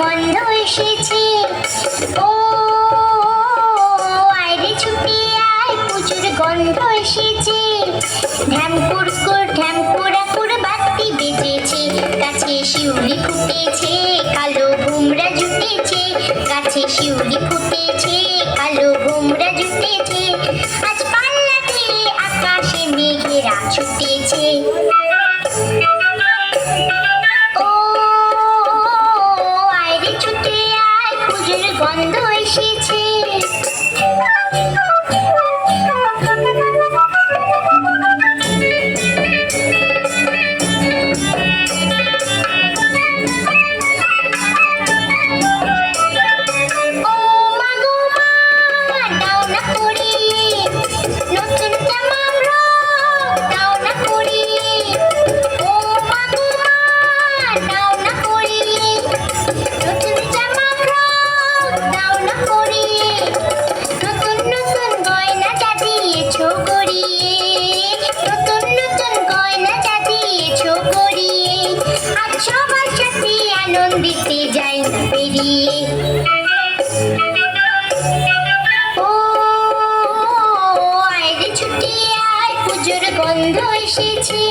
গন্ধ এসেছে, ও আয়রে ছুটে আয়, প্রচুর গন্ধ এসেছে। ঢ্যামকুরকুর ঢ্যামকুরাকুর বাতি বেজেছে, গাছে শিউলি ফুটেছে, কালো ভুমরা জুটেছে, গাছে শিউলি ফুটেছে, কালো ভুমরা জুটেছে। আজ পাল্লা দিয়ে আকাশে মেঘেরা ছুটেছে। গন্ধ এসেছে। দিতে যাই না পেরিয়ে, ও আয়রে ছুটে আয়, পুজোর গন্ধ এসেছে।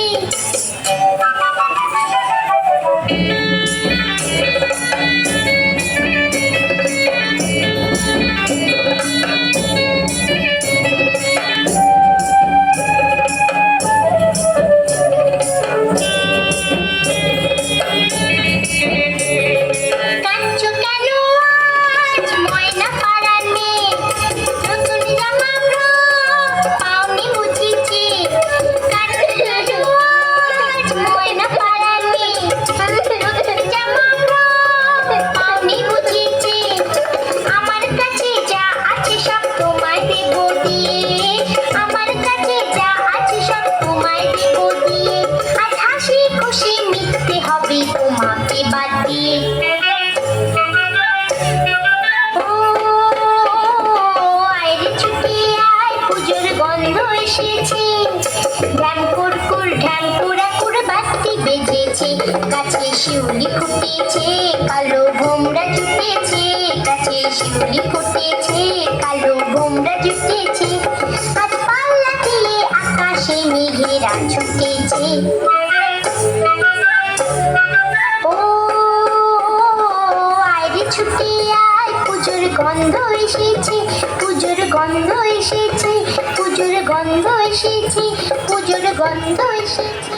গাছে শিউলি ফুটেছে, কালো ভোমরা জুটেছে, গাছে শিউলি ফুটেছে, কালো ভোমরা জুটেছে। আজ পাল্লা দিয়ে আকাশে মেঘেরা ছুটেছে। ও আয়রে ছুটে আয়, পুজোর গন্ধ এসেছে, পুজোর গন্ধ এসেছে, পুজোর গন্ধ এসেছে, পুজোর গন্ধ এসেছে।